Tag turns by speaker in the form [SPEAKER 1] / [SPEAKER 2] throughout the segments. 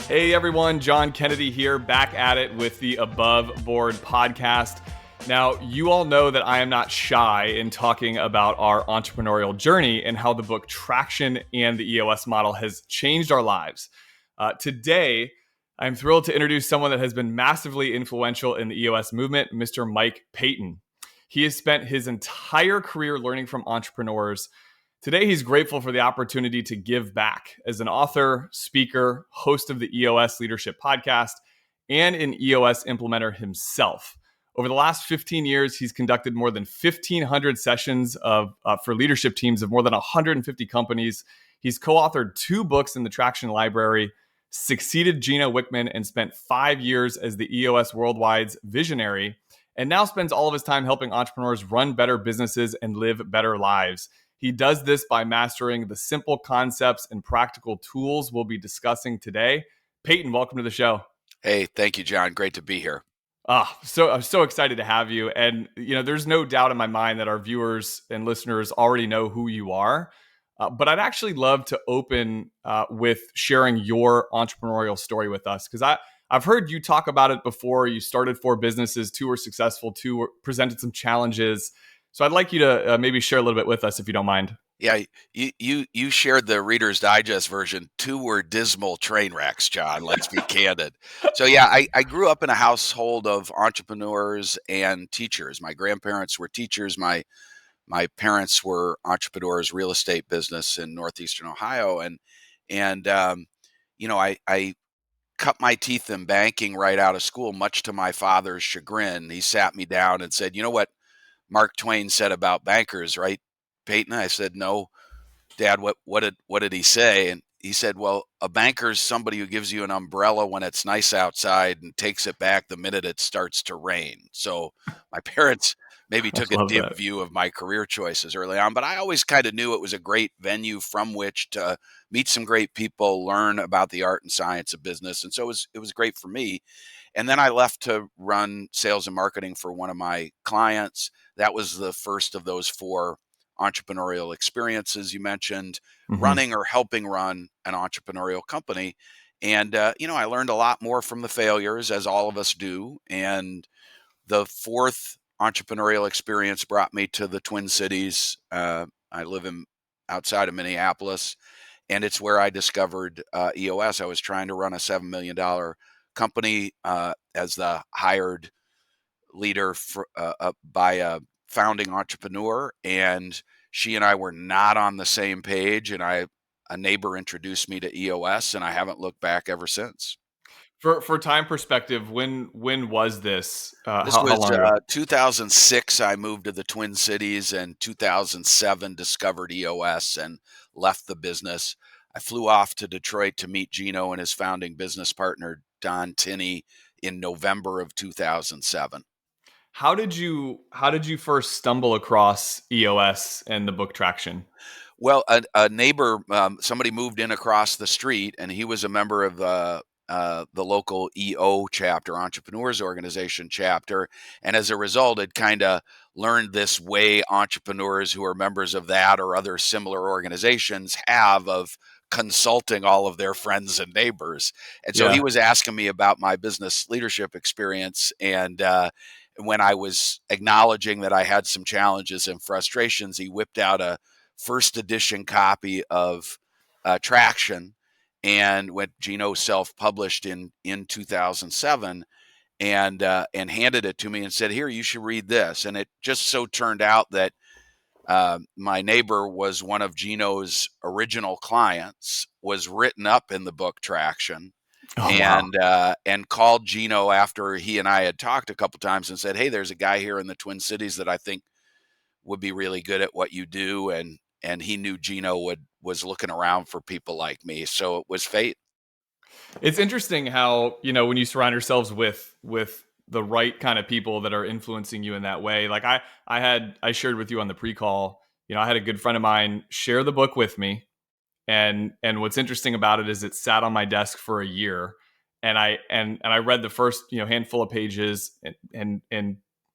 [SPEAKER 1] Hey everyone, John Kennedy here, back at it with the Above Board podcast. Now, you all know that I am not shy in talking about our entrepreneurial journey and how the book Traction and the EOS model has changed our lives. Today, I'm thrilled to introduce someone that has been massively influential in the EOS movement, Mr. Mike Paton. He has spent his entire career learning from entrepreneurs. Today, he's grateful for the opportunity to give back as an author, speaker, host of the EOS Leadership Podcast, and an EOS implementer himself. Over the last 15 years, he's conducted more than 1,500 sessions for leadership teams of more than 150 companies. He's co-authored 2 books in the Traction Library, succeeded Gino Wickman, and spent 5 years as the EOS Worldwide's visionary, and now spends all of his time helping entrepreneurs run better businesses and live better lives. He does this by mastering the simple concepts and practical tools we'll be discussing today. Paton, welcome to the show.
[SPEAKER 2] Hey, thank you, John. Great to be here.
[SPEAKER 1] I'm so excited to have you. And, there's no doubt in my mind that our viewers and listeners already know who you are. But I'd actually love to open with sharing your entrepreneurial story with us, because I've heard you talk about it before. You started 4 businesses, 2 were successful, 2 presented some challenges. So I'd like you to maybe share a little bit with us, if you don't mind.
[SPEAKER 2] Yeah, you shared the Reader's Digest version. 2 were dismal train wrecks, John. Let's be candid. So yeah, I grew up in a household of entrepreneurs and teachers. My grandparents were teachers. My parents were entrepreneurs, real estate business in northeastern Ohio, and I cut my teeth in banking right out of school, much to my father's chagrin. He sat me down and said, "You know what Mark Twain said about bankers, right, Peyton?" I said, "No, Dad, what did he say?" And he said, "Well, a banker's somebody who gives you an umbrella when it's nice outside and takes it back the minute it starts to rain." So my parents maybe took a dim view of my career choices early on, but I always kind of knew it was a great venue from which to meet some great people, learn about the art and science of business. And so it was great for me. And then I left to run sales and marketing for one of my clients. That was the first of those 4 entrepreneurial experiences you mentioned, running or helping run an entrepreneurial company. And, I learned a lot more from the failures, as all of us do. And the 4th entrepreneurial experience brought me to the Twin Cities. I live outside of Minneapolis, and it's where I discovered EOS. I was trying to run a $7 million company as the hired leader by a founding entrepreneur, and she and I were not on the same page, and a neighbor introduced me to EOS, and I haven't looked back ever since.
[SPEAKER 1] For time perspective, when was this?
[SPEAKER 2] This
[SPEAKER 1] How
[SPEAKER 2] was
[SPEAKER 1] long ago?
[SPEAKER 2] 2006. I moved to the Twin Cities, and 2007 discovered EOS and left the business. I flew off to Detroit to meet Gino and his founding business partner, Don Tinney, in November of 2007.
[SPEAKER 1] How did you first stumble across EOS and the book Traction?
[SPEAKER 2] Well, a neighbor, somebody moved in across the street, and he was a member of the local EO chapter, Entrepreneurs Organization chapter, and as a result, had kind of learned this way entrepreneurs who are members of that or other similar organizations have of consulting all of their friends and neighbors. And so he was asking me about my business leadership experience, and when I was acknowledging that I had some challenges and frustrations, he whipped out a first edition copy of Traction, and when Gino self-published in 2007, and handed it to me and said, "Here, you should read this." And it just so turned out that my neighbor was one of Gino's original clients, was written up in the book Traction, and called Gino after he and I had talked a couple times and said, "Hey, there's a guy here in the Twin Cities that I think would be really good at what you do." And he knew Gino was looking around for people like me. So it was fate.
[SPEAKER 1] It's interesting how, when you surround yourselves with the right kind of people that are influencing you in that way. Like I shared with you on the pre-call, I had a good friend of mine share the book with me. And what's interesting about it is it sat on my desk for a year, and I read the first, handful of pages and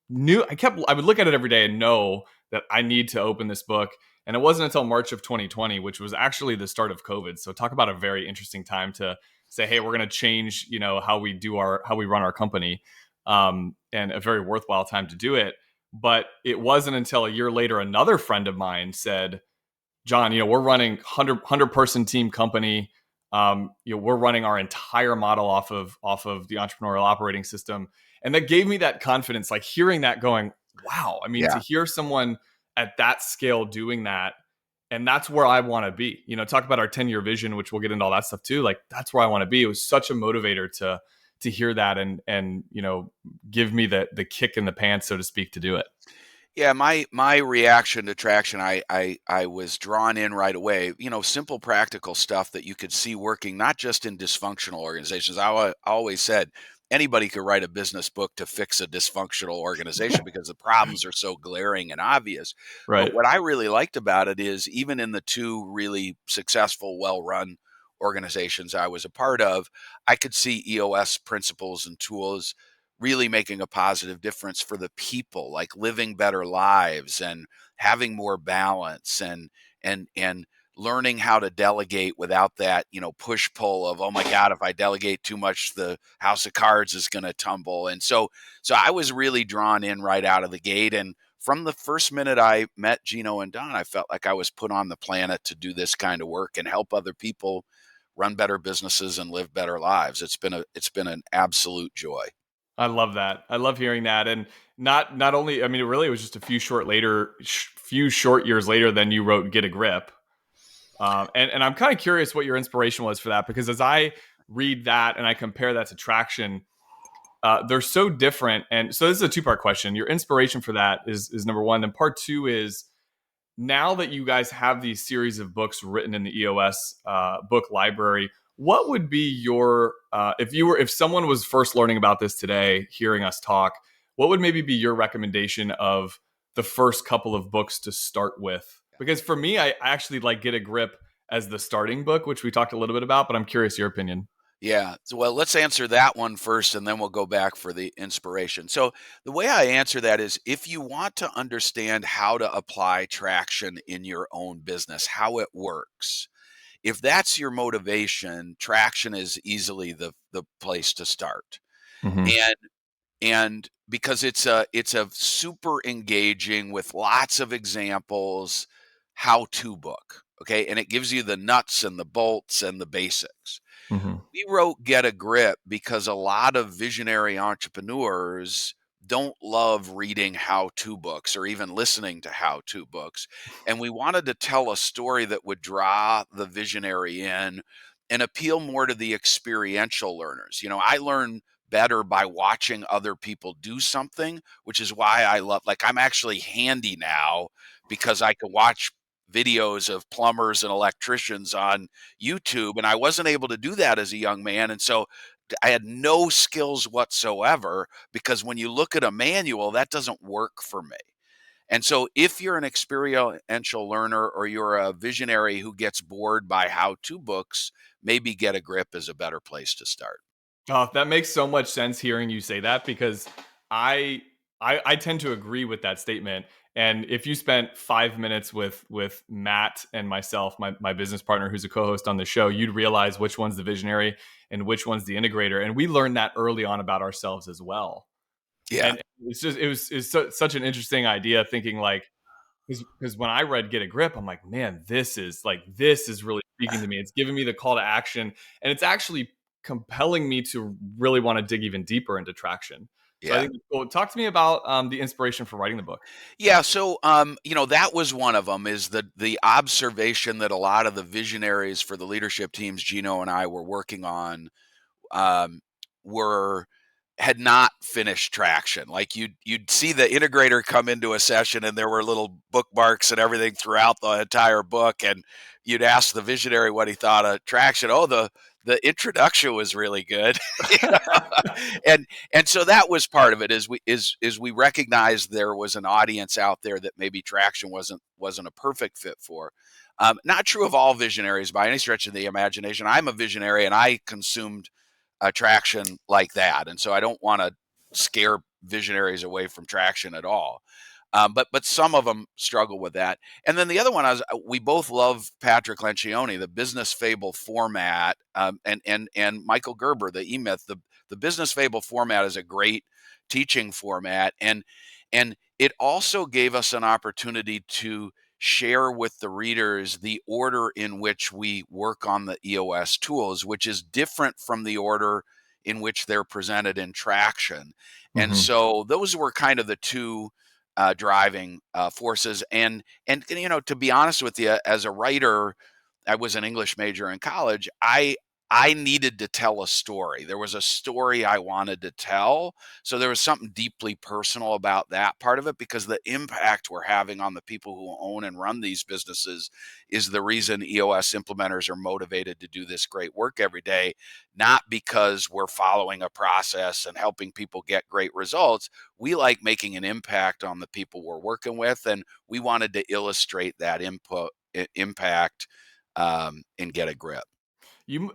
[SPEAKER 1] knew I would look at it every day and know that I need to open this book. And it wasn't until March of 2020, which was actually the start of COVID. So talk about a very interesting time to say, hey, we're going to change, how we run our company, and a very worthwhile time to do it. But it wasn't until a year later, another friend of mine said, John, we're running 100 person team company. We're running our entire model off of the entrepreneurial operating system, and that gave me that confidence. Like hearing that, going, wow. I mean, to
[SPEAKER 2] Yeah.
[SPEAKER 1] hear someone at that scale doing that, and that's where I want to be. Talk about our 10-year vision, which we'll get into all that stuff too. Like that's where I want to be. It was such a motivator to hear that, and give me the kick in the pants, so to speak, to do it.
[SPEAKER 2] Yeah, my reaction to traction, I was drawn in right away. Simple practical stuff that you could see working, not just in dysfunctional organizations. I always said anybody could write a business book to fix a dysfunctional organization because the problems are so glaring and obvious. But
[SPEAKER 1] Right.
[SPEAKER 2] what I really liked about it is even in the two really successful, well-run organizations I was a part of, I could see EOS principles and tools really making a positive difference for the people, like living better lives and having more balance and learning how to delegate without that, push pull of, oh my God, if I delegate too much, the house of cards is going to tumble. And so I was really drawn in right out of the gate. And from the first minute I met Gino and Don, I felt like I was put on the planet to do this kind of work and help other people run better businesses and live better lives. It's been an absolute joy.
[SPEAKER 1] I love that. I love hearing that. And not only, I mean, it really was just a few short years later, then you wrote Get a Grip. And I'm kind of curious what your inspiration was for that, because as I read that and I compare that to Traction, they're so different. And so this is a two-part question. Your inspiration for that is number one. Then part two is, now that you guys have these series of books written in the EOS book library, what would be your if someone was first learning about this today, hearing us talk, what would maybe be your recommendation of the first couple of books to start with? Because for me, I actually like Get a Grip as the starting book, which we talked a little bit about, but I'm curious your opinion.
[SPEAKER 2] Yeah. Well, let's answer that one first, and then we'll go back for the inspiration. So, the way I answer that is if you want to understand how to apply traction in your own business, how it works, if that's your motivation, traction is easily the place to start.
[SPEAKER 1] Mm-hmm.
[SPEAKER 2] And and because it's a super engaging with lots of examples how-to book, okay? And it gives you the nuts and the bolts and the basics.
[SPEAKER 1] Mm-hmm.
[SPEAKER 2] We wrote Get a Grip because a lot of visionary entrepreneurs don't love reading how to books or even listening to how to books. And we wanted to tell a story that would draw the visionary in and appeal more to the experiential learners. I learn better by watching other people do something, which is why I love, like, I'm actually handy now because I can watch videos of plumbers and electricians on YouTube, and I wasn't able to do that as a young man, and so I had no skills whatsoever because when you look at a manual, that doesn't work for me. And so if you're an experiential learner or you're a visionary who gets bored by how-to books, maybe Get a Grip is a better place to start.
[SPEAKER 1] Oh, that makes so much sense hearing you say that, because I I tend to agree with that statement. And if you spent 5 minutes with Matt and myself, my business partner, who's a co-host on the show, you'd realize which one's the visionary and which one's the integrator. And we learned that early on about ourselves as well.
[SPEAKER 2] Yeah,
[SPEAKER 1] And such an interesting idea, thinking like, because when I read Get a Grip, I'm like, man, this is really speaking to me. It's giving me the call to action, and it's actually compelling me to really want to dig even deeper into Traction. So I
[SPEAKER 2] yeah.
[SPEAKER 1] think, well, talk to me about the inspiration for writing the book.
[SPEAKER 2] Yeah, so that was one of them. Is the observation that a lot of the visionaries for the leadership teams Gino and I were working on um, were had not finished traction. Like you'd see the integrator come into a session and there were little bookmarks and everything throughout the entire book, and you'd ask the visionary what he thought of traction. Oh, the introduction was really good. You know? And so that was part of it. Is we recognized there was an audience out there that maybe traction wasn't a perfect fit for. Not true of all visionaries by any stretch of the imagination. I'm a visionary and I consumed traction like that. And so I don't want to scare visionaries away from traction at all. But some of them struggle with that. And then the other one is we both love Patrick Lencioni, the Business Fable format, and Michael Gerber, the E-Myth. The Business Fable format is a great teaching format, and it also gave us an opportunity to share with the readers the order in which we work on the EOS tools, which is different from the order in which they're presented in Traction. And
[SPEAKER 1] Mm-hmm.
[SPEAKER 2] so those were kind of the two driving forces. And to be honest with you, as a writer, I was an English major in college. I needed to tell a story. There was a story I wanted to tell. So there was something deeply personal about that part of it, because the impact we're having on the people who own and run these businesses is the reason EOS implementers are motivated to do this great work every day, not because we're following a process and helping people get great results. We like making an impact on the people we're working with, and we wanted to illustrate that impact and get a grip.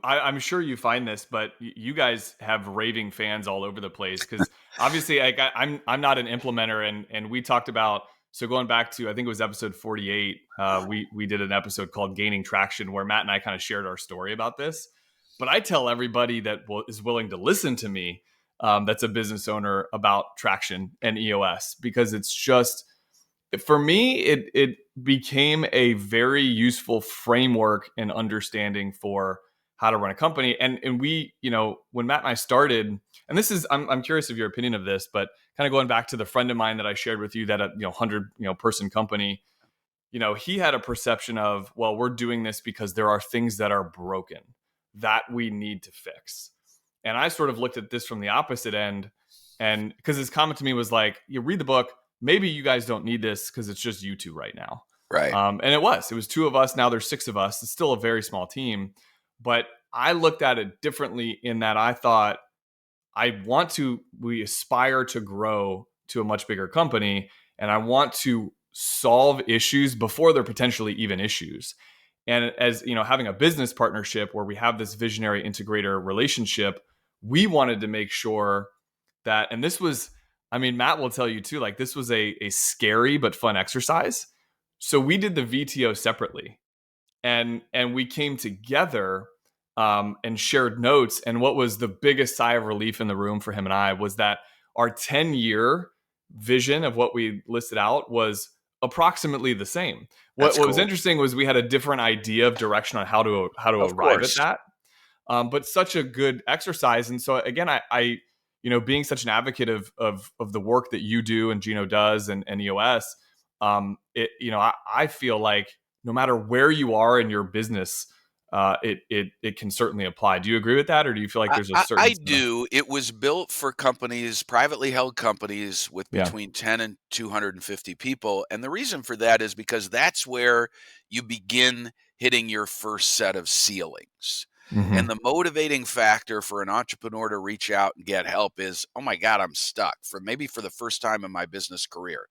[SPEAKER 1] I'm sure you find this, but you guys have raving fans all over the place because obviously, like, I'm not an implementer, and we talked about, so going back to, I think it was episode 48, we did an episode called Gaining Traction where Matt and I kind of shared our story about this. But I tell everybody that is willing to listen to me, that's a business owner, about Traction and EOS, because it's just, for me, it became a very useful framework and understanding for how to run a company. And we, when Matt and I started, and this is, I'm curious of your opinion of this, but kind of going back to the friend of mine that I shared with you, that a 100 person company, he had a perception of, well, we're doing this because there are things that are broken that we need to fix. And I sort of looked at this from the opposite end, and because his comment to me was like, you read the book, maybe you guys don't need this because it's just you two right now.
[SPEAKER 2] Right.
[SPEAKER 1] And it was two of us. Now there's six of us. It's still a very small team, but I looked at it differently in that I thought, we aspire to grow to a much bigger company, and I want to solve issues before they're potentially even issues. And as having a business partnership where we have this visionary integrator relationship, we wanted to make sure that, and this was, I mean, Matt will tell you too, like, this was a scary but fun exercise. So we did the VTO separately, and we came together, and shared notes. And what was the biggest sigh of relief in the room for him and I was that our 10-year vision of what we listed out was approximately the same. What
[SPEAKER 2] That's
[SPEAKER 1] was
[SPEAKER 2] cool.
[SPEAKER 1] interesting was we had a different idea of direction on how to
[SPEAKER 2] Of
[SPEAKER 1] arrive at
[SPEAKER 2] course.
[SPEAKER 1] that. But such a good exercise. And so again, I being such an advocate of the work that you do and Gino does, and EOS, I feel like no matter where you are in your business, it can certainly apply. Do you agree with that, or do you feel like there's a certain
[SPEAKER 2] I do. It was built for companies, privately held companies with
[SPEAKER 1] yeah.
[SPEAKER 2] between 10 and 250 people. And the reason for that is because that's where you begin hitting your first set of ceilings. And
[SPEAKER 1] Mm-hmm.
[SPEAKER 2] the motivating factor for an entrepreneur to reach out and get help is, oh my God, I'm stuck, for the first time in my business career.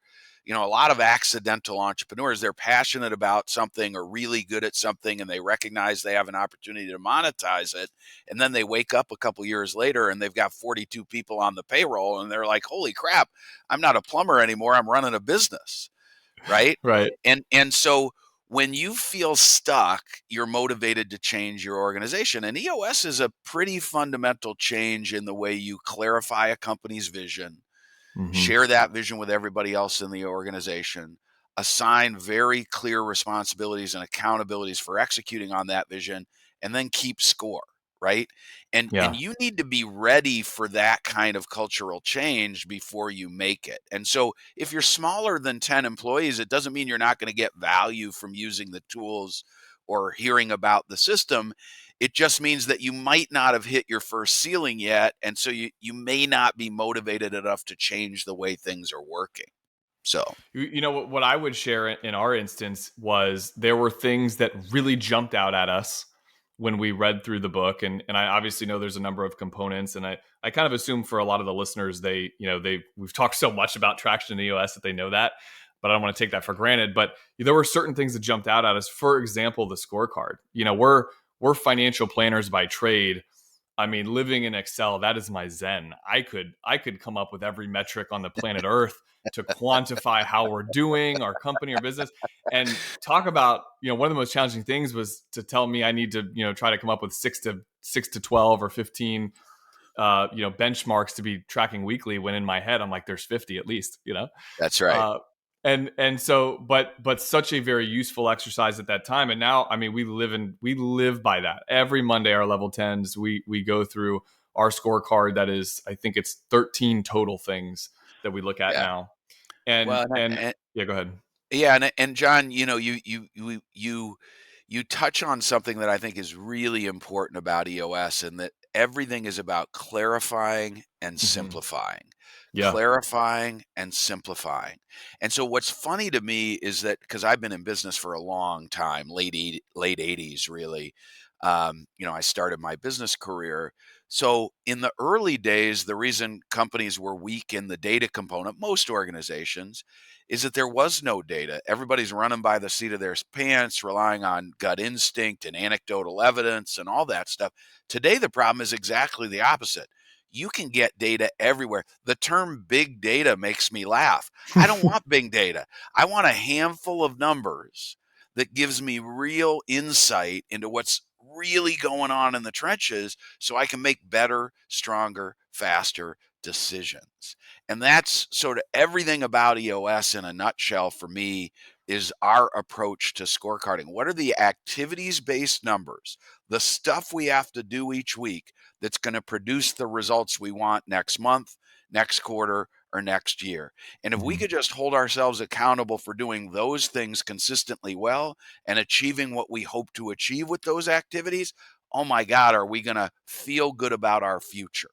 [SPEAKER 2] A lot of accidental entrepreneurs, they're passionate about something or really good at something, and they recognize they have an opportunity to monetize it. And then they wake up a couple years later and they've got 42 people on the payroll, and they're like, holy crap, I'm not a plumber anymore, I'm running a business. Right.
[SPEAKER 1] Right.
[SPEAKER 2] And so when you feel stuck, you're motivated to change your organization. And EOS is a pretty fundamental change in the way you clarify a company's vision,
[SPEAKER 1] Mm-hmm.
[SPEAKER 2] share that vision with everybody else in the organization, assign very clear responsibilities and accountabilities for executing on that vision, and then keep score, right? And
[SPEAKER 1] Yeah.
[SPEAKER 2] you need to be ready for that kind of cultural change before you make it. And so if you're smaller than 10 employees, it doesn't mean you're not going to get value from using the tools or hearing about the system. It just means that you might not have hit your first ceiling yet. And so you may not be motivated enough to change the way things are working. So,
[SPEAKER 1] What I would share in our instance was there were things that really jumped out at us when we read through the book, and I obviously know there's a number of components, and I kind of assume for a lot of the listeners, we've talked so much about Traction and EOS that they know that, but I don't want to take that for granted. But there were certain things that jumped out at us. For example, the scorecard. We're financial planners by trade. I mean, living in Excel, that is my zen. I could come up with every metric on the planet Earth to quantify how we're doing, our company or business. And talk about, one of the most challenging things was to tell me I need to, try to come up with six to 12 or 15 benchmarks to be tracking weekly, when in my head I'm like, there's 50 at least,
[SPEAKER 2] That's right.
[SPEAKER 1] uh, and so, but such a very useful exercise at that time. And now, I mean, we live by that. Every Monday, our level 10s, we go through our scorecard. That is, I think it's 13 total things that we look at
[SPEAKER 2] Yeah.
[SPEAKER 1] now. And
[SPEAKER 2] Well,
[SPEAKER 1] and yeah, go ahead.
[SPEAKER 2] yeah, and John, you touch on something that I think is really important about EOS, and that everything is about clarifying and
[SPEAKER 1] Hmm.
[SPEAKER 2] simplifying.
[SPEAKER 1] Yeah.
[SPEAKER 2] Clarifying and simplifying. And so what's funny to me is that, because I've been in business for a long time, late 80s really. I started my business career. So in the early days, the reason companies were weak in the data component, most organizations, is that there was no data. Everybody's running by the seat of their pants, relying on gut instinct and anecdotal evidence and all that stuff. Today, the problem is exactly the opposite. You can get data everywhere. The term big data makes me laugh. I don't want big data. I want a handful of numbers that gives me real insight into what's really going on in the trenches, so I can make better, stronger, faster decisions. And that's sort of everything about EOS in a nutshell for me, is our approach to scorecarding. What are the activities-based numbers, the stuff we have to do each week that's going to produce the results we want next month, next quarter, or next year? And if we
[SPEAKER 1] Mhm.
[SPEAKER 2] could just hold ourselves accountable for doing those things consistently well and achieving what we hope to achieve with those activities, oh my God, are we going to feel good about our future?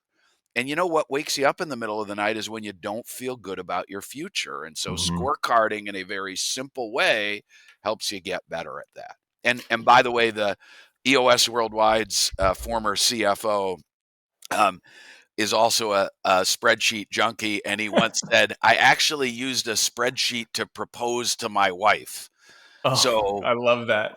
[SPEAKER 2] And you know what wakes you up in the middle of the night is when you don't feel good about your future. And so
[SPEAKER 1] Mhm.
[SPEAKER 2] scorecarding in a very simple way helps you get better at that. And by the way, the EOS Worldwide's former CFO um, is also a spreadsheet junkie. And he once said, I actually used a spreadsheet to propose to my wife.
[SPEAKER 1] Oh,
[SPEAKER 2] So
[SPEAKER 1] I love that.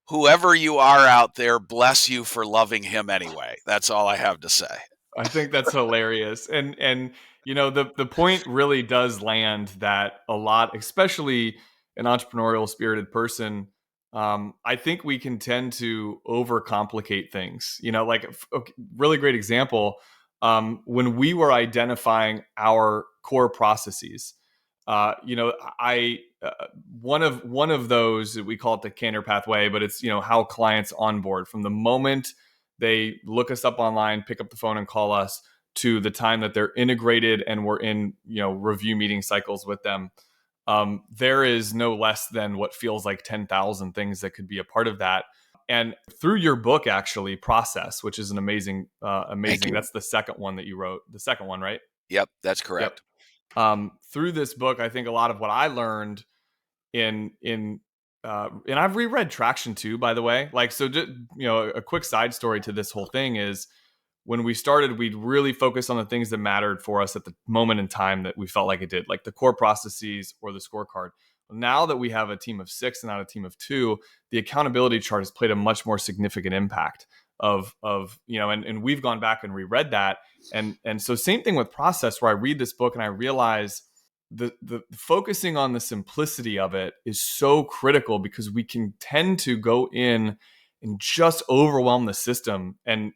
[SPEAKER 2] whoever you are out there, bless you for loving him anyway. That's all I have to say.
[SPEAKER 1] I think that's hilarious. And the point really does land that a lot, especially an entrepreneurial spirited person, I think we can tend to overcomplicate things. Like, okay, really great example. When we were identifying our core processes, I one of those, we call it the Canner pathway, but it's how clients onboard from the moment they look us up online, pick up the phone and call us, to the time that they're integrated and we're in review meeting cycles with them. There is no less than what feels like 10,000 things that could be a part of that. And through your book, actually, Process, which is an
[SPEAKER 2] Thank
[SPEAKER 1] amazing,
[SPEAKER 2] you.
[SPEAKER 1] that's the second one that you wrote, the second one, right?
[SPEAKER 2] Yep, that's
[SPEAKER 1] Yep.
[SPEAKER 2] correct.
[SPEAKER 1] Through this book, I think a lot of what I learned and I've reread Traction too, by the way. Like, so just, a quick side story to this whole thing is, when we started, we'd really focus on the things that mattered for us at the moment in time that we felt like it did, like the core processes or the scorecard. Now that we have a team of 6 and not a team of 2, the accountability chart has played a much more significant impact and we've gone back and reread that. And so same thing with Process, where I read this book and I realize the focusing on the simplicity of it is so critical, because we can tend to go in and just overwhelm the system and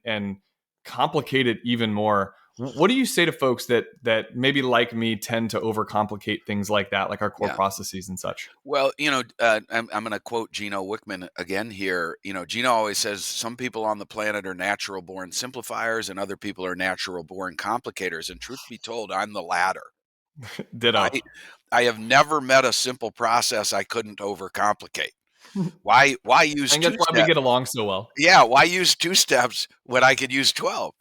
[SPEAKER 1] complicate it even more. What do you say to folks that maybe, like me, tend to overcomplicate things like that, like our core
[SPEAKER 2] Yeah.
[SPEAKER 1] processes and such?
[SPEAKER 2] Well, I'm going to quote Gino Wickman again here. Gino always says some people on the planet are natural born simplifiers and other people are natural born complicators. And truth be told, I'm the latter. I
[SPEAKER 1] Ditto.
[SPEAKER 2] I have never met a simple process I couldn't overcomplicate.
[SPEAKER 1] I
[SPEAKER 2] Why use
[SPEAKER 1] think that's
[SPEAKER 2] two
[SPEAKER 1] why we
[SPEAKER 2] steps?
[SPEAKER 1] get along so well.
[SPEAKER 2] Yeah, why use 2 steps when I could use 12?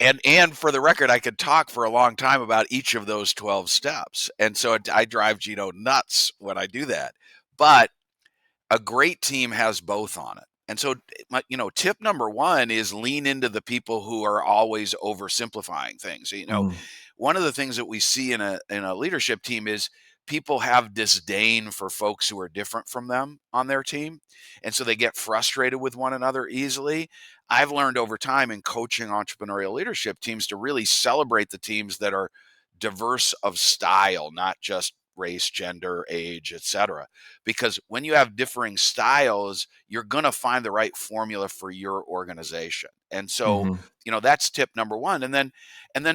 [SPEAKER 2] And for the record, I could talk for a long time about each of those 12 steps. And so I drive Gino nuts when I do that. But a great team has both on it. And so, tip number one is lean into the people who are always oversimplifying things.
[SPEAKER 1] Mm.
[SPEAKER 2] One of the things that we see in a leadership team is people have disdain for folks who are different from them on their team. And so they get frustrated with one another easily. I've learned over time in coaching entrepreneurial leadership teams to really celebrate the teams that are diverse of style, not just race, gender, age, etc. Because when you have differing styles, you're going to find the right formula for your organization. And so,
[SPEAKER 1] Mm-hmm.
[SPEAKER 2] that's tip number one. And then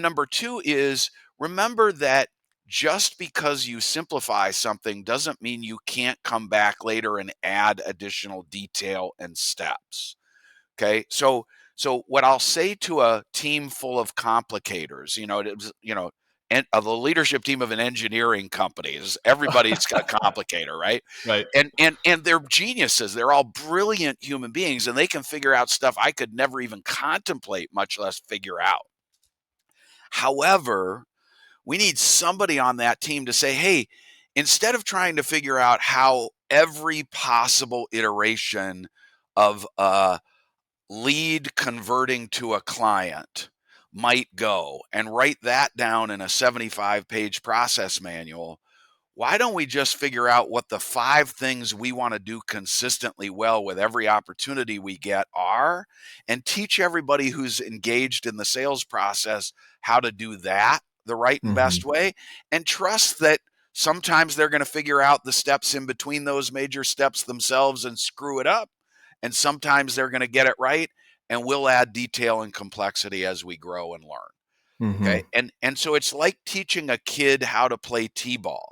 [SPEAKER 2] number two is remember that just because you simplify something doesn't mean you can't come back later and add additional detail and steps. Okay. So what I'll say to a team full of complicators, and the leadership team of an engineering company is everybody's a complicator, right?
[SPEAKER 1] Right.
[SPEAKER 2] And they're geniuses. They're all brilliant human beings, and they can figure out stuff I could never even contemplate, much less figure out. However, we need somebody on that team to say, hey, instead of trying to figure out how every possible iteration of a lead converting to a client might go and write that down in a 75-page process manual, why don't we just figure out what the 5 things we want to do consistently well with every opportunity we get are, and teach everybody who's engaged in the sales process how to do that the right and
[SPEAKER 1] Mm-hmm.
[SPEAKER 2] best way, and trust that sometimes they're going to figure out the steps in between those major steps themselves and screw it up, and sometimes they're going to get it right, and we'll add detail and complexity as we grow and learn.
[SPEAKER 1] Mm-hmm.
[SPEAKER 2] Okay, and so it's like teaching a kid how to play t-ball.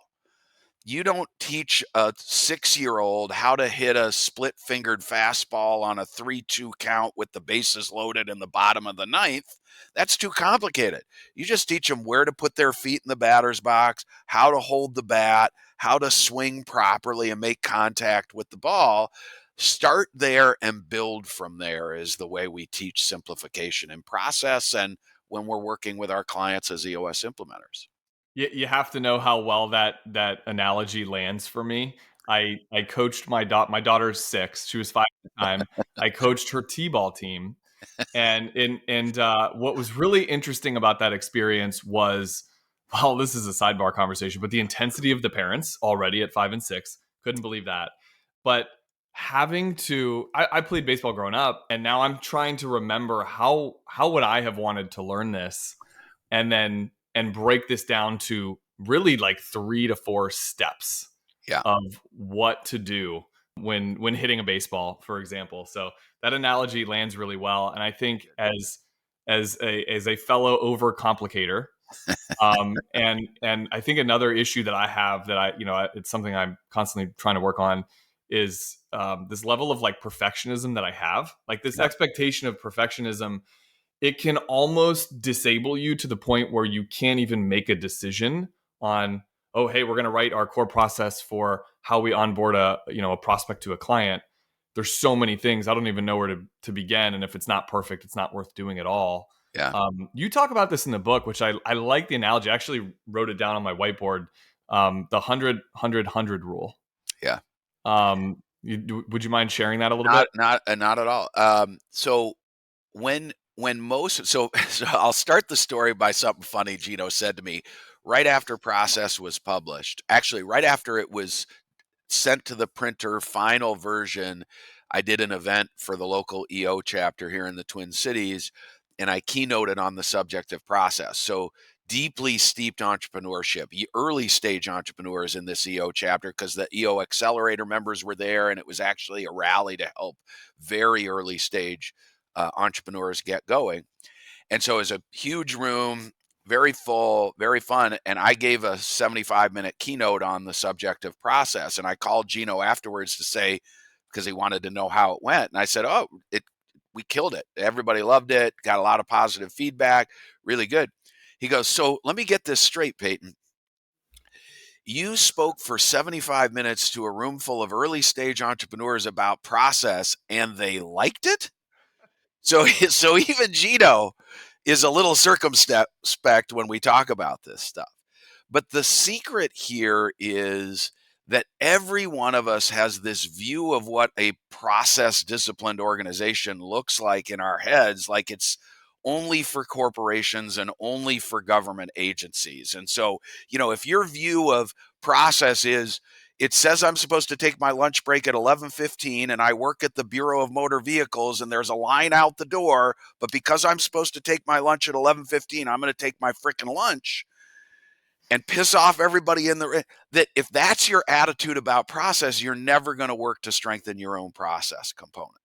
[SPEAKER 2] You don't teach a 6-year-old how to hit a split-fingered fastball on a 3-2 count with the bases loaded in the bottom of the ninth. That's too complicated. You just teach them where to put their feet in the batter's box, how to hold the bat, how to swing properly and make contact with the ball. Start there and build from there is the way we teach simplification in process and when we're working with our clients as EOS implementers.
[SPEAKER 1] You have to know how well that analogy lands for me. I coached my daughter's 6. She was 5 at the time. I coached her t-ball team, and what was really interesting about that experience was, well, this is a sidebar conversation, but the intensity of the parents already at 5 and 6, couldn't believe that. But having to, I played baseball growing up, and now I'm trying to remember how would I have wanted to learn this, and break this down to really like 3 to 4 steps
[SPEAKER 2] Yeah.
[SPEAKER 1] of what to do when hitting a baseball, for example. So that analogy lands really well, and I think as a fellow overcomplicator, and I think another issue that I have that it's something I'm constantly trying to work on is this level of like perfectionism that I have, like this
[SPEAKER 2] Yeah.
[SPEAKER 1] expectation of perfectionism. It can almost disable you to the point where you can't even make a decision on, oh, hey, we're going to write our core process for how we onboard a prospect to a client. There's so many things I don't even know where to begin, and if it's not perfect, it's not worth doing at all.
[SPEAKER 2] Yeah.
[SPEAKER 1] You talk about this in the book, which I like the analogy. I actually wrote it down on my whiteboard. The 100 rule.
[SPEAKER 2] Yeah.
[SPEAKER 1] Would you mind sharing that a little bit?
[SPEAKER 2] Not at all. So when most so I'll start the story by something funny Gino said to me right after Process was published. Actually, right after it was sent to the printer, final version. I did an event for the local EO chapter here in the Twin Cities, and I keynoted on the subject of process. So deeply steeped entrepreneurship, early stage entrepreneurs in this EO chapter, because the EO Accelerator members were there, and it was actually a rally to help very early stage entrepreneurs get going. And so it was a huge room, very full, very fun. And I gave a 75-minute keynote on the subject of process. And I called Gino afterwards to say, because he wanted to know how it went. And I said, oh, we killed it. Everybody loved it. Got a lot of positive feedback. Really good. He goes, so let me get this straight, Paton. You spoke for 75 minutes to a room full of early stage entrepreneurs about process and they liked it? So even Gino is a little circumspect when we talk about this stuff. But the secret here is that every one of us has this view of what a process disciplined organization looks like in our heads, like it's only for corporations and only for government agencies. And so, if your view of process is, it says I'm supposed to take my lunch break at 11:15, and I work at the Bureau of Motor Vehicles, and there's a line out the door, but because I'm supposed to take my lunch at 11:15, I'm going to take my freaking lunch and piss off everybody in the that. If that's your attitude about process, you're never going to work to strengthen your own process component.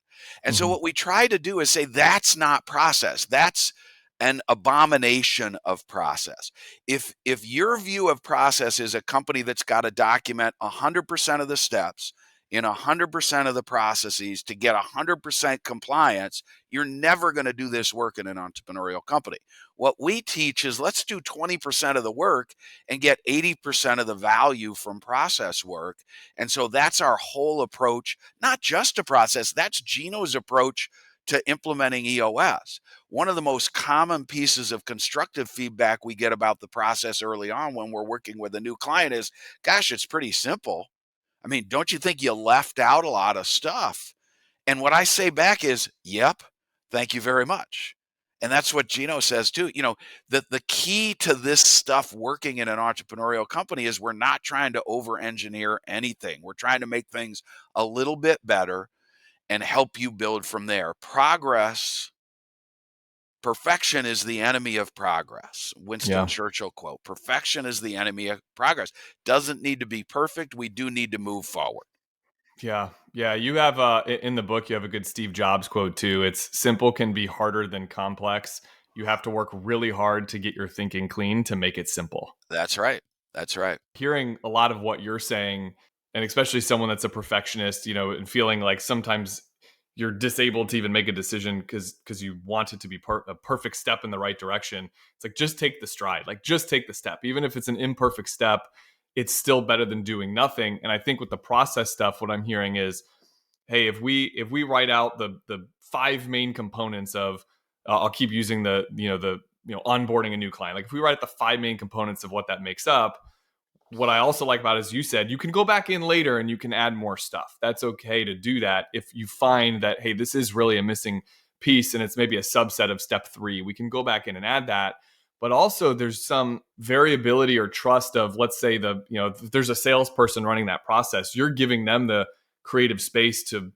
[SPEAKER 2] And so
[SPEAKER 1] Mm-hmm.
[SPEAKER 2] what we try to do is say that's not process. That's an abomination of process. If your view of process is a company that's got to document 100% of the steps in 100% of the processes to get 100% compliance, you're never going to do this work in an entrepreneurial company. What we teach is, let's do 20% of the work and get 80% of the value from process work. And so that's our whole approach, not just to process. That's Gino's approach to implementing EOS. One of the most common pieces of constructive feedback we get about the process early on when we're working with a new client is, gosh, it's pretty simple. I mean, don't you think you left out a lot of stuff? And what I say back is, yep, thank you very much. And that's what Gino says too. The key to this stuff working in an entrepreneurial company is we're not trying to over engineer anything. We're trying to make things a little bit better and help you build from there. Perfection is the enemy of progress. Winston
[SPEAKER 1] Yeah.
[SPEAKER 2] Churchill quote. Perfection is the enemy of progress. Doesn't need to be perfect. We do need to move forward.
[SPEAKER 1] Yeah. Yeah. You have in the book, you have a good Steve Jobs quote too. It's simple can be harder than complex. You have to work really hard to get your thinking clean to make it simple.
[SPEAKER 2] That's right. That's right.
[SPEAKER 1] Hearing a lot of what you're saying, and especially someone that's a perfectionist, and feeling like sometimes you're disabled to even make a decision because you want it to be a perfect step in the right direction. It's like, just take the stride, like just take the step. Even if it's an imperfect step, it's still better than doing nothing. And I think with the process stuff, what I'm hearing is, hey, if we write out the five main components of, I'll keep using the onboarding a new client. Like if we write out the five main components of what that makes up, what I also like about it is, you said you can go back in later and you can add more stuff. That's okay to do that. If you find that, hey, this is really a missing piece and it's maybe a subset of step 3, we can go back in and add that. But also there's some variability or trust of, let's say if there's a salesperson running that process, you're giving them the creative space to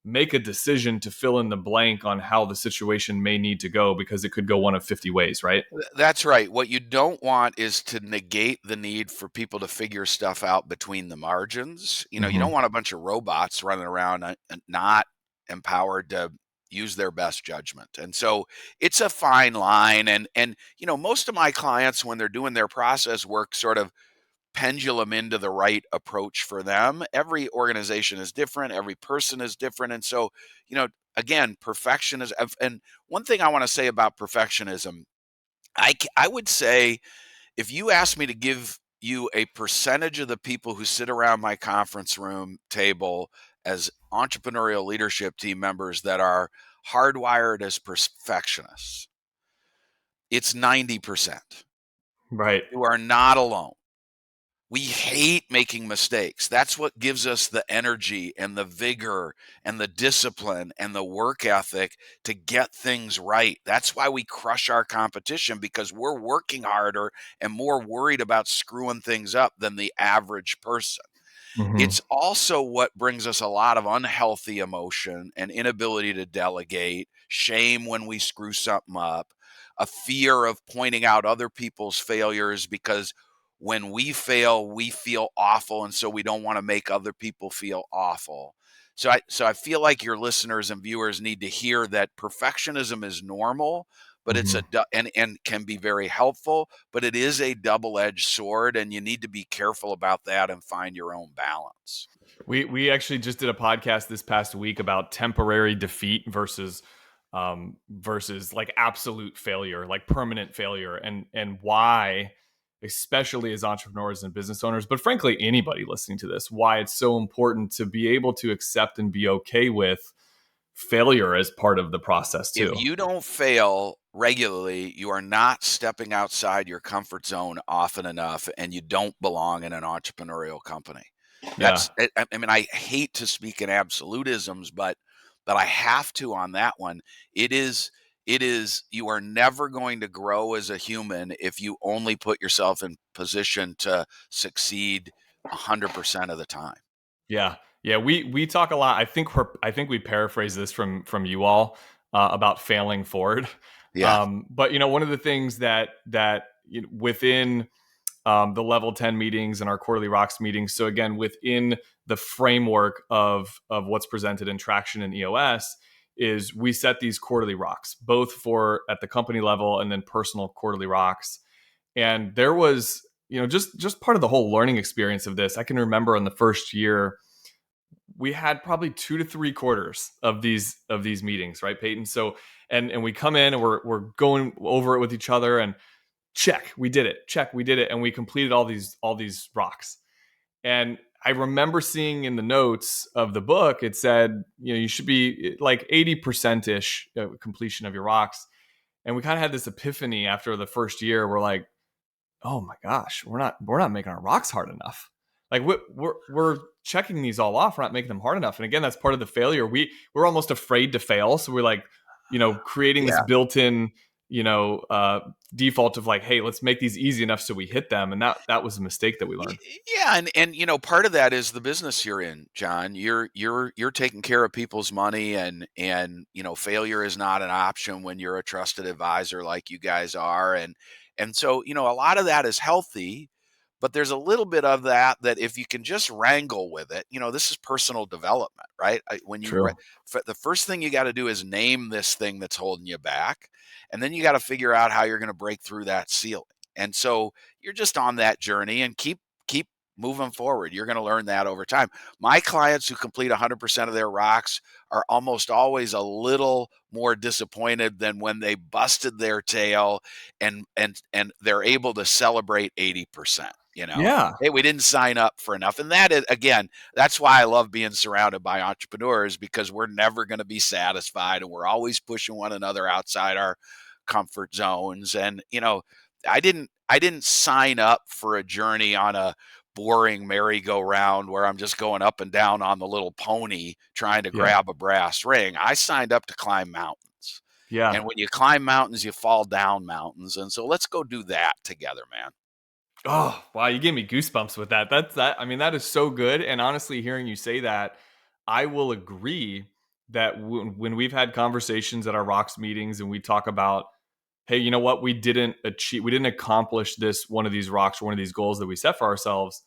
[SPEAKER 1] make a decision to fill in the blank on how the situation may need to go, because it could go one of 50 ways, right?
[SPEAKER 2] That's right. What you don't want is to negate the need for people to figure stuff out between the margins. You
[SPEAKER 1] Mm-hmm.
[SPEAKER 2] don't want a bunch of robots running around and not empowered to use their best judgment. And so it's a fine line. And most of my clients, when they're doing their process work, sort of pendulum into the right approach for them. Every organization is different, every person is different. And so, again, perfection is, and one thing I want to say about perfectionism, I would say, if you ask me to give you a percentage of the people who sit around my conference room table as entrepreneurial leadership team members that are hardwired as perfectionists, it's 90%.
[SPEAKER 1] Right.
[SPEAKER 2] You are not alone. We hate making mistakes. That's what gives us the energy and the vigor and the discipline and the work ethic to get things right. That's why we crush our competition, because we're working harder and more worried about screwing things up than the average person.
[SPEAKER 1] Mm-hmm.
[SPEAKER 2] It's also what brings us a lot of unhealthy emotion and inability to delegate, shame when we screw something up, a fear of pointing out other people's failures, because when we fail, we feel awful. And so we don't want to make other people feel awful. So I feel like your listeners and viewers need to hear that perfectionism is normal, but it's
[SPEAKER 1] Mm-hmm.
[SPEAKER 2] and can be very helpful, but it is a double-edged sword, and you need to be careful about that and find your own balance.
[SPEAKER 1] We actually just did a podcast this past week about temporary defeat versus like absolute failure, like permanent failure, and why, especially as entrepreneurs and business owners, but frankly anybody listening to this, why it's so important to be able to accept and be okay with failure as part of the process
[SPEAKER 2] If
[SPEAKER 1] too.
[SPEAKER 2] you don't fail regularly, you are not stepping outside your comfort zone often enough, and you don't belong in an entrepreneurial company.
[SPEAKER 1] Yeah.
[SPEAKER 2] I mean, I hate to speak in absolutisms, but I have to on that one. It is you are never going to grow as a human if you only put yourself in position to succeed 100% of the time.
[SPEAKER 1] Yeah. Yeah, we talk a lot. I think we paraphrase this from you all about failing forward.
[SPEAKER 2] Yeah.
[SPEAKER 1] But one of the things that within the level 10 meetings and our quarterly rocks meetings. So again, within the framework of what's presented in traction and EOS is we set these quarterly rocks, both for at the company level and then personal quarterly rocks. And there was, just part of the whole learning experience of this. I can remember in the first year, we had probably 2 to 3 quarters of these meetings, right, Peyton? So and we come in and we're going over it with each other and check, we did it. Check, we did it, and we completed all these rocks. And I remember seeing in the notes of the book, it said, you should be like 80% ish completion of your rocks. And we kind of had this epiphany after the first year. We're like, oh my gosh, we're not making our rocks hard enough. Like we're checking these all off. We're not making them hard enough. And again, that's part of the failure. We're almost afraid to fail. So we're like, creating this
[SPEAKER 2] Yeah.
[SPEAKER 1] built-in, default of like, hey, let's make these easy enough so we hit them. And that was a mistake that we learned.
[SPEAKER 2] Yeah, and part of that is the business you're in, John. You're taking care of people's money, and failure is not an option when you're a trusted advisor like you guys are, and so a lot of that is healthy, but there's a little bit of that if you can just wrangle with it. This is personal development, right? When
[SPEAKER 1] True.
[SPEAKER 2] the first thing you got to do is name this thing that's holding you back, and then you got to figure out how you're going to break through that ceiling. And so you're just on that journey, and keep moving forward. You're going to learn that over time. My clients who complete 100% of their rocks are almost always a little more disappointed than when they busted their tail and they're able to celebrate 80%.
[SPEAKER 1] Yeah.
[SPEAKER 2] Hey, we didn't sign up for enough. And that is, again, that's why I love being surrounded by entrepreneurs, because we're never going to be satisfied and we're always pushing one another outside our comfort zones. And I didn't sign up for a journey on a boring merry-go-round where I'm just going up and down on the little pony trying to
[SPEAKER 1] Yeah.
[SPEAKER 2] grab a brass ring. I signed up to climb mountains.
[SPEAKER 1] Yeah.
[SPEAKER 2] And when you climb mountains, you fall down mountains. And so let's go do that together, man.
[SPEAKER 1] Oh, wow, you gave me goosebumps with that. I mean, that is so good. And honestly, hearing you say that, I will agree that when we've had conversations at our rocks meetings and we talk about, hey, you know what, we didn't accomplish this one of these rocks or one of these goals that we set for ourselves.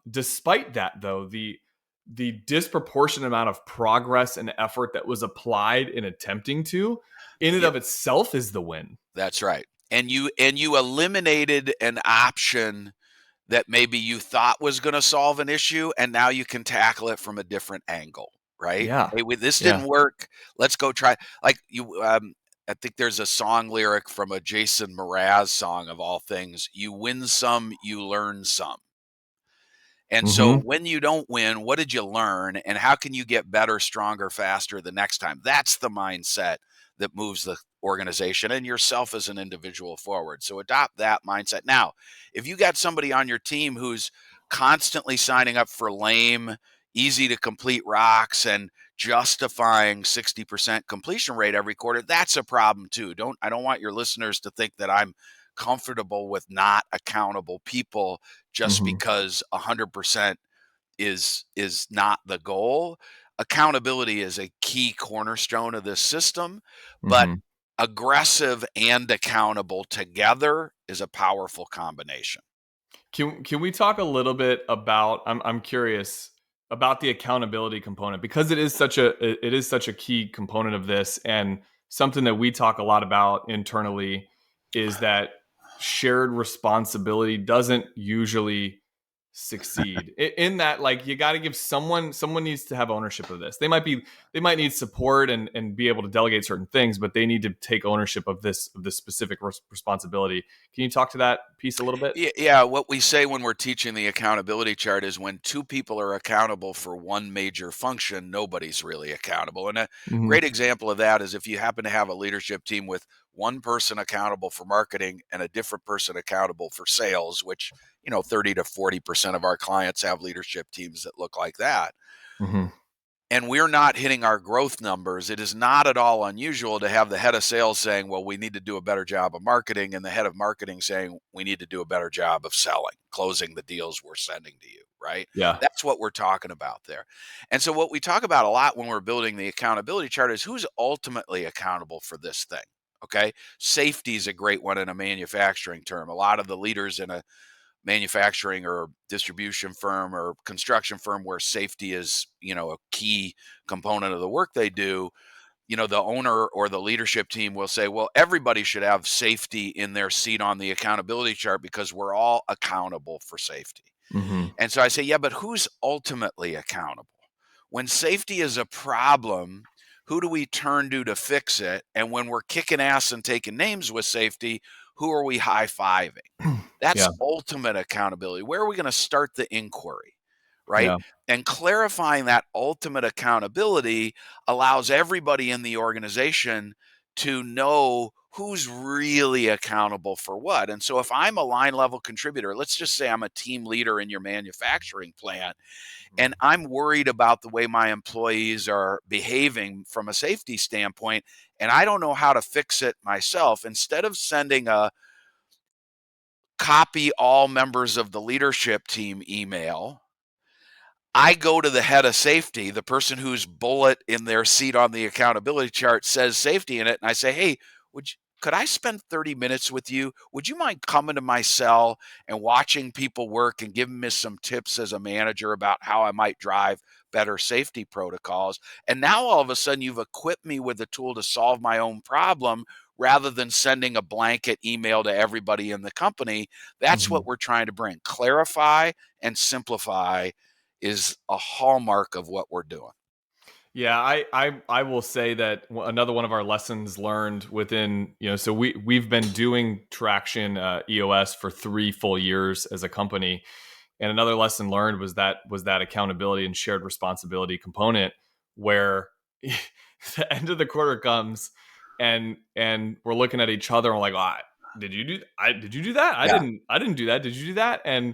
[SPEAKER 1] Despite that, though, the disproportionate amount of progress and effort that was applied in attempting to, in and
[SPEAKER 2] Yeah,
[SPEAKER 1] of itself, is the win.
[SPEAKER 2] that's right. And you eliminated an option that maybe you thought was going to solve an issue, and now you can tackle it from a different angle, right?
[SPEAKER 1] Yeah.
[SPEAKER 2] Hey, this
[SPEAKER 1] Yeah.
[SPEAKER 2] didn't work. Let's go try. Like you, I think there's a song lyric from a Jason Mraz song of all things. You win some, you learn some. And so
[SPEAKER 1] Hmm.
[SPEAKER 2] when you don't win, what did you learn and how can you get better, stronger, faster the next time? That's the mindset that moves the organization and yourself as an individual forward. So adopt that mindset. Now, if you got somebody on your team who's constantly signing up for lame, easy to complete rocks and justifying 60% completion rate every quarter, that's a problem too. I don't want your listeners to think that I'm comfortable with not accountable people just
[SPEAKER 1] Hmm.
[SPEAKER 2] because 100% is not the goal. Accountability is a key cornerstone of this system, but
[SPEAKER 1] Hmm.
[SPEAKER 2] aggressive and accountable together is a powerful combination.
[SPEAKER 1] Can we talk a little bit about? I'm curious about the accountability component, because it is such a key component of this, and something that we talk a lot about internally is that shared responsibility doesn't usually succeed. In that, like, you got to give someone needs to have ownership of this. They might need support and be able to delegate certain things, but they need to take ownership of this specific responsibility. Can you talk to that piece a little bit?
[SPEAKER 2] Yeah, what we say when we're teaching the accountability chart is when two people are accountable for one major function, nobody's really accountable. And a
[SPEAKER 1] Hmm.
[SPEAKER 2] great example of that is if you happen to have a leadership team with one person accountable for marketing and a different person accountable for sales, which 30 to 40% of our clients have leadership teams that look like that.
[SPEAKER 1] Hmm.
[SPEAKER 2] and we're not hitting our growth numbers, it is not at all unusual to have the head of sales saying, well, we need to do a better job of marketing, and the head of marketing saying, we need to do a better job of selling, closing the deals we're sending to you, right?
[SPEAKER 1] Yeah.
[SPEAKER 2] That's what we're talking about there. And so what we talk about a lot when we're building the accountability chart is who's ultimately accountable for this thing. Okay. Safety is a great one in a manufacturing term. A lot of the leaders in a manufacturing or distribution firm or construction firm where safety is, a key component of the work they do, the owner or the leadership team will say, well, everybody should have safety in their seat on the accountability chart because we're all accountable for safety.
[SPEAKER 1] Hmm.
[SPEAKER 2] And so I say, yeah, but who's ultimately accountable? When safety is a problem, who do we turn to fix it? And when we're kicking ass and taking names with safety, who are we high-fiving? That's
[SPEAKER 1] Yeah.
[SPEAKER 2] ultimate accountability. Where are we going to start the inquiry? Right.
[SPEAKER 1] Yeah.
[SPEAKER 2] And clarifying that ultimate accountability allows everybody in the organization to know who's really accountable for what. And so if I'm a line level contributor, let's just say I'm a team leader in your manufacturing plant, and I'm worried about the way my employees are behaving from a safety standpoint, and I don't know how to fix it myself, instead of sending a copy all members of the leadership team email, I go to the head of safety, the person whose bullet in their seat on the accountability chart says safety in it, and I say, hey, could I spend 30 minutes with you? Would you mind coming to my cell and watching people work and giving me some tips as a manager about how I might drive better safety protocols? And now all of a sudden you've equipped me with a tool to solve my own problem rather than sending a blanket email to everybody in the company. That's
[SPEAKER 1] Hmm.
[SPEAKER 2] what we're trying to bring. Clarify and simplify is a hallmark of what we're doing.
[SPEAKER 1] Yeah, I will say that another one of our lessons learned within, so we've been doing traction EOS for 3 full years as a company, and another lesson learned was that accountability and shared responsibility component where the end of the quarter comes, and we're looking at each other and we're like, did you do that? I
[SPEAKER 2] Yeah.
[SPEAKER 1] didn't do that. Did you do that? And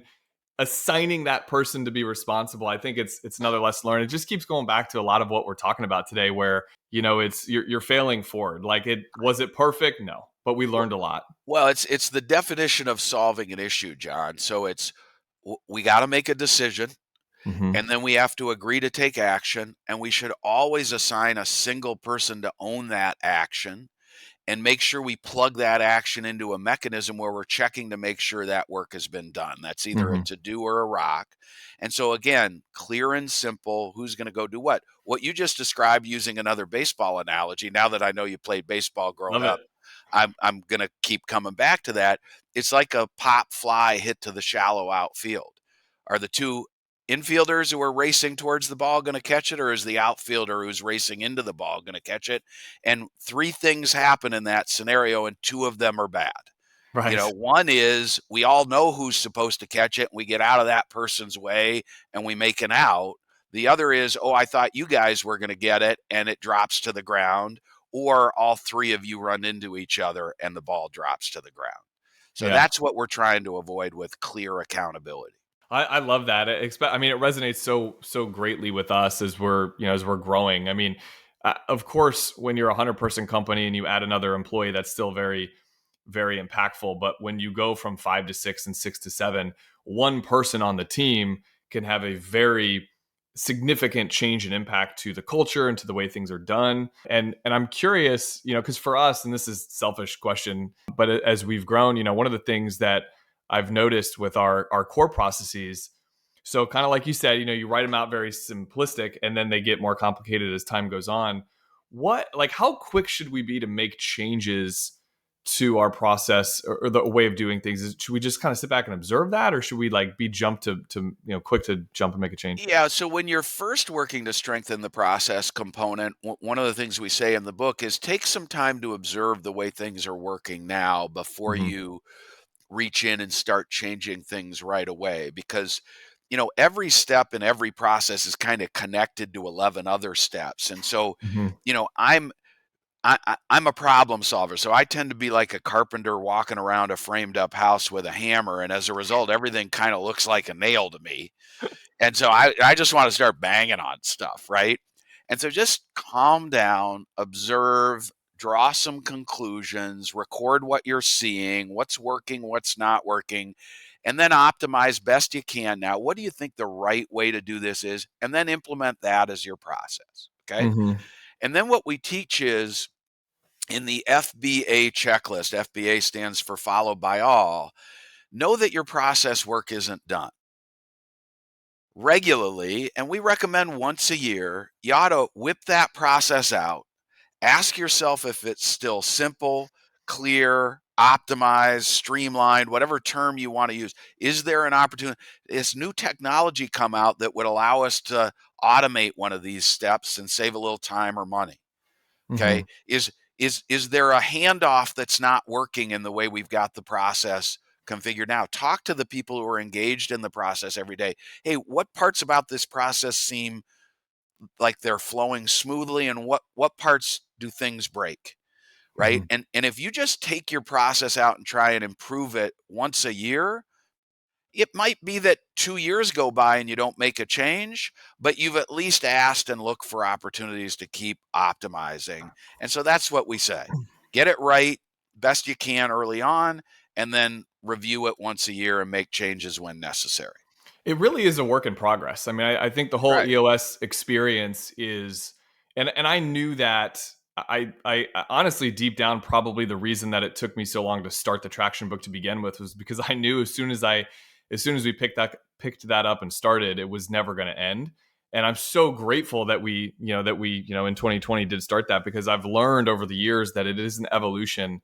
[SPEAKER 1] assigning that person to be responsible, I think it's another lesson learned. It just keeps going back to a lot of what we're talking about today, where it's you're failing forward. Like, was it perfect? No, but we learned a lot.
[SPEAKER 2] Well, it's the definition of solving an issue, John. So we got to make a decision,
[SPEAKER 1] Hmm.
[SPEAKER 2] and then we have to agree to take action, and we should always assign a single person to own that action and make sure we plug that action into a mechanism where we're checking to make sure that work has been done. That's either a
[SPEAKER 1] Hmm.
[SPEAKER 2] to-do or a rock. And so again, clear and simple, who's going to go do what? What you just described, using another baseball analogy, now that I know you played baseball growing
[SPEAKER 1] Love it.
[SPEAKER 2] up, I'm going to keep coming back to that. It's like a pop fly hit to the shallow outfield. Are the two infielders who are racing towards the ball going to catch it, or is the outfielder who's racing into the ball going to catch it? And three things happen in that scenario, and two of them are bad.
[SPEAKER 1] Right.
[SPEAKER 2] One is we all know who's supposed to catch it, and we get out of that person's way and we make an out. The other is, oh, I thought you guys were going to get it, and it drops to the ground, or all three of you run into each other and the ball drops to the ground. So
[SPEAKER 1] Yeah.
[SPEAKER 2] that's what we're trying to avoid with clear accountability.
[SPEAKER 1] I love that. I mean, it resonates so greatly with us as we're growing. I mean, of course, when you're a 100-person company and you add another employee, that's still very, very impactful. But when you go from 5 to 6 and 6 to 7, one person on the team can have a very significant change and impact to the culture and to the way things are done. And I'm curious, because for us, and this is a selfish question, but as we've grown, one of the things that I've noticed with our core processes. So kind of like you said, you write them out very simplistic, and then they get more complicated as time goes on. How quick should we be to make changes to our process, or the way of doing things? Should we just kind of sit back and observe that, or should we be jump to quick to jump and make a change?
[SPEAKER 2] Yeah, so when you're first working to strengthen the process component, one of the things we say in the book is take some time to observe the way things are working now before
[SPEAKER 1] Hmm.
[SPEAKER 2] you reach in and start changing things right away, because every step in every process is kind of connected to 11 other steps. And so
[SPEAKER 1] Hmm.
[SPEAKER 2] you know i'm I'm a problem solver, so I tend to be like a carpenter walking around a framed up house with a hammer, and as a result everything kind of looks like a nail to me. And so I just want to start banging on stuff, right? And so just calm down, observe, draw some conclusions, record what you're seeing, what's working, what's not working, and then optimize best you can. Now, what do you think the right way to do this is? And then implement that as your process. Okay.
[SPEAKER 1] Mm-hmm.
[SPEAKER 2] And then what we teach is in the FBA checklist, FBA stands for followed by all, know that your process work isn't done regularly, and we recommend once a year. You ought to whip that process out. Ask yourself if it's still simple, clear, optimized, streamlined, whatever term you want to use. Is there an opportunity? Is new technology come out that would allow us to automate one of these steps and save a little time or money?
[SPEAKER 1] Mm-hmm.
[SPEAKER 2] Okay. Is there a handoff that's not working in the way we've got the process configured now? Talk to the people who are engaged in the process every day. Hey, what parts about this process seem like they're flowing smoothly, and what parts do things break? Right.
[SPEAKER 1] Mm-hmm.
[SPEAKER 2] And if you just take your process out and try and improve it once a year, it might be that 2 years go by and you don't make a change, but you've at least asked and looked for opportunities to keep optimizing. And so that's what we say. Get it right best you can early on, and then review it once a year and make changes when necessary.
[SPEAKER 1] It really is a work in progress. I mean, I think the whole
[SPEAKER 2] Right.
[SPEAKER 1] EOS experience is, and I knew that. I honestly, deep down, probably the reason that it took me so long to start the traction book to begin with was because I knew as soon as we picked that up and started, it was never going to end. And I'm so grateful that we in 2020 did start that, because I've learned over the years that it is an evolution.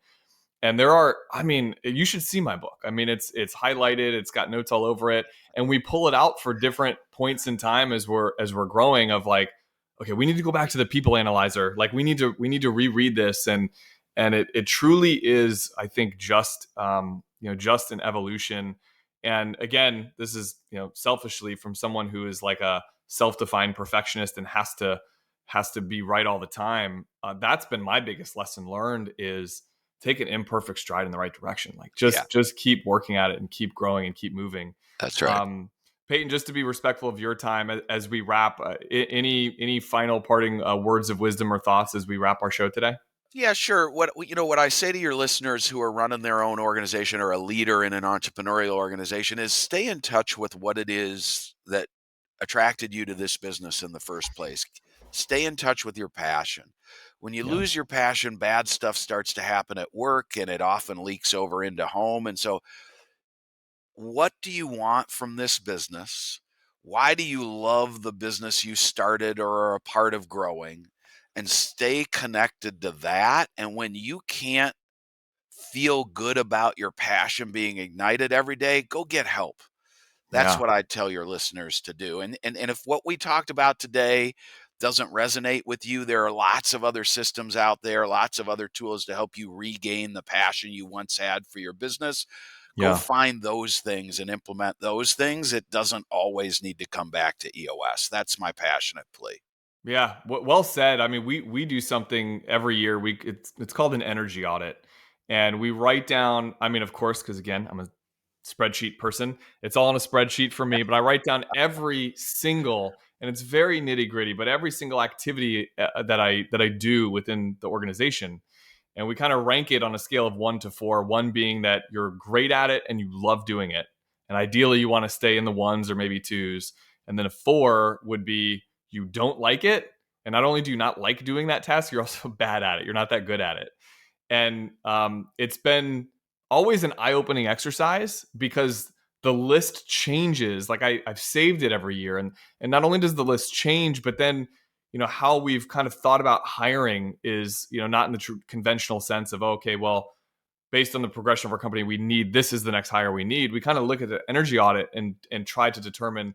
[SPEAKER 1] And there are, I mean, you should see my book. I mean, it's highlighted, it's got notes all over it, and we pull it out for different points in time as we're growing, of like, okay, we need to go back to the people analyzer. Like we need to reread this, and it truly is, I think, just an evolution. And again, this is, selfishly, from someone who is like a self-defined perfectionist and has to be right all the time. That's been my biggest lesson learned, is take an imperfect stride in the right direction. Like
[SPEAKER 2] Yeah,
[SPEAKER 1] just keep working at it and keep growing and keep moving.
[SPEAKER 2] that's right.
[SPEAKER 1] Um, Peyton, just to be respectful of your time as we wrap, any final parting words of wisdom or thoughts as we wrap our show today?
[SPEAKER 2] Yeah, sure. What I say to your listeners who are running their own organization or a leader in an entrepreneurial organization is stay in touch with what it is that attracted you to this business in the first place. Stay in touch with your passion. When you
[SPEAKER 1] Yeah,
[SPEAKER 2] lose your passion, bad stuff starts to happen at work, and it often leaks over into home. And so, what do you want from this business? Why do you love the business you started or are a part of growing? And stay connected to that. And when you can't feel good about your passion being ignited every day, go get help. That's
[SPEAKER 1] yeah,
[SPEAKER 2] what I'd tell your listeners to do. And if what we talked about today doesn't resonate with you, there are lots of other systems out there, lots of other tools to help you regain the passion you once had for your business. Go
[SPEAKER 1] yeah.
[SPEAKER 2] find those things and implement those things. It doesn't always need to come back to EOS. That's my passionate plea.
[SPEAKER 1] Yeah, well said. I mean, we do something every year. It's called an energy audit, and we write down. I mean, of course, because again, I'm a spreadsheet person. It's all on a spreadsheet for me. But I write down every single, and it's very nitty gritty, but every single activity that I do within the organization, and we kind of rank it on a scale of 1 to 4. 1 being that you're great at it and you love doing it, and ideally you want to stay in the ones or maybe twos, and then a 4 would be you don't like it. And not only do you not like doing that task, you're also bad at it. You're not that good at it. And it's been always an eye-opening exercise, because the list changes. Like I've saved it every year, and not only does the list change, but then how we've kind of thought about hiring is not in the conventional sense of, okay, well, based on the progression of our company, we need, this is the next hire we need. We kind of look at the energy audit and try to determine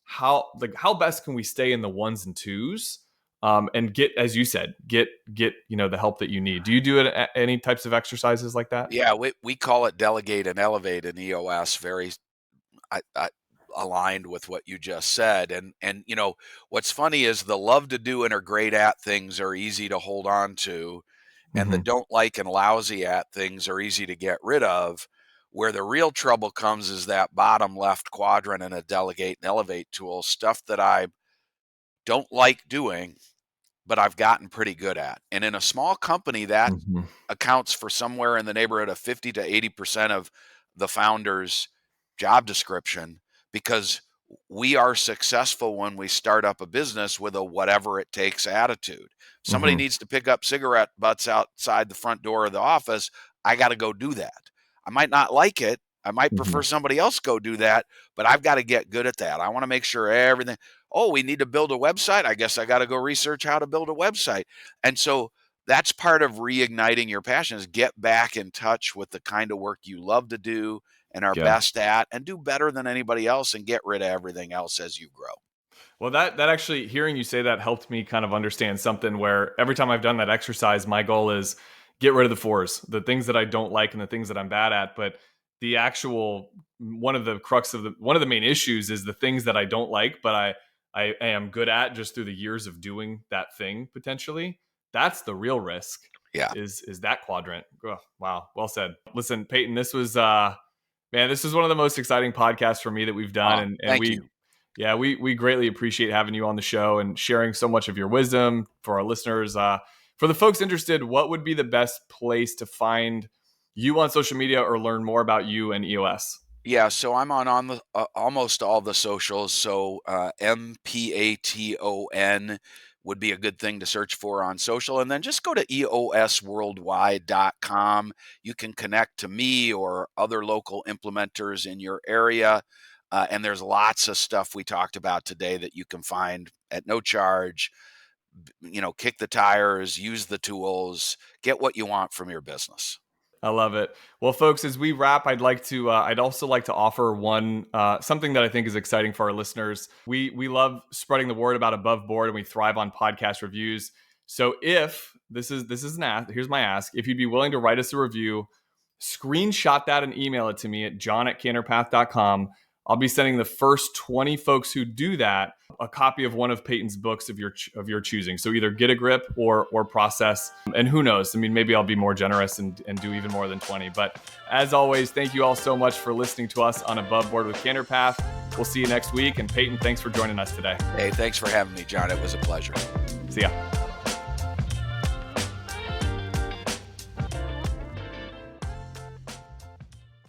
[SPEAKER 1] how best can we stay in the ones and twos, and get, as you said, get the help that you need. Do you do it any types of exercises like that?
[SPEAKER 2] Yeah, we call it delegate and elevate in EOS. Very I aligned with what you just said. And what's funny is the love to do and are great at things are easy to hold on to, and the
[SPEAKER 1] Hmm.
[SPEAKER 2] don't like and lousy at things are easy to get rid of. Where the real trouble comes is that bottom left quadrant in a delegate and elevate tool, stuff that I don't like doing but I've gotten pretty good at. And in a small company, that
[SPEAKER 1] Mhm.
[SPEAKER 2] accounts for somewhere in the neighborhood of 50 to 80% of the founder's job description, because we are successful when we start up a business with a whatever it takes attitude. Somebody
[SPEAKER 1] Mhm.
[SPEAKER 2] needs to pick up cigarette butts outside the front door of the office. I got to go do that. I might not like it. I might prefer
[SPEAKER 1] Mhm.
[SPEAKER 2] somebody else go do that, but I've got to get good at that. I want to make sure everything. Oh, we need to build a website. I guess I got to go research how to build a website. And so that's part of reigniting your passion, is get back in touch with the kind of work you love to do and are
[SPEAKER 1] Yeah.
[SPEAKER 2] best at, and do better than anybody else, and get rid of everything else as you grow.
[SPEAKER 1] Well, that actually, hearing you say that helped me kind of understand something, where every time I've done that exercise, my goal is get rid of the fours, the things that I don't like and the things that I'm bad at. But the actual, one of the crux of one of the main issues is the things that I don't like, but I am good at just through the years of doing that thing potentially. That's the real risk,
[SPEAKER 2] Yeah.
[SPEAKER 1] is that quadrant. Oh, wow. Well said. Listen, Peyton, this was man, this is one of the most exciting podcasts for me that we've done. And
[SPEAKER 2] Thank
[SPEAKER 1] we,
[SPEAKER 2] you.
[SPEAKER 1] yeah, we greatly appreciate having you on the show and sharing so much of your wisdom for our listeners. For the folks interested, what would be the best place to find you on social media or learn more about you and EOS?
[SPEAKER 2] Yeah, so I'm on the almost all the socials. So MPATON would be a good thing to search for on social, and then just go to eosworldwide.com. You can connect to me or other local implementers in your area, and there's lots of stuff we talked about today that you can find at no charge. Kick the tires, use the tools, get what you want from your business.
[SPEAKER 1] I love it. Well, folks, as we wrap, I'd also like to offer one something that I think is exciting for our listeners. We love spreading the word about Above Board, and we thrive on podcast reviews. So, if this is an ask, here's my ask: if you'd be willing to write us a review, screenshot that and email it to me at john@canterpath.com. I'll be sending the first 20 folks who do that a copy of one of Peyton's books of your choosing. So either Get a Grip or Process. And who knows? I mean, maybe I'll be more generous and do even more than 20. But as always, thank you all so much for listening to us on Above Board with Canterpath. We'll see you next week. And Peyton, thanks for joining us today.
[SPEAKER 2] Hey, thanks for having me, John. It was a pleasure.
[SPEAKER 1] See ya.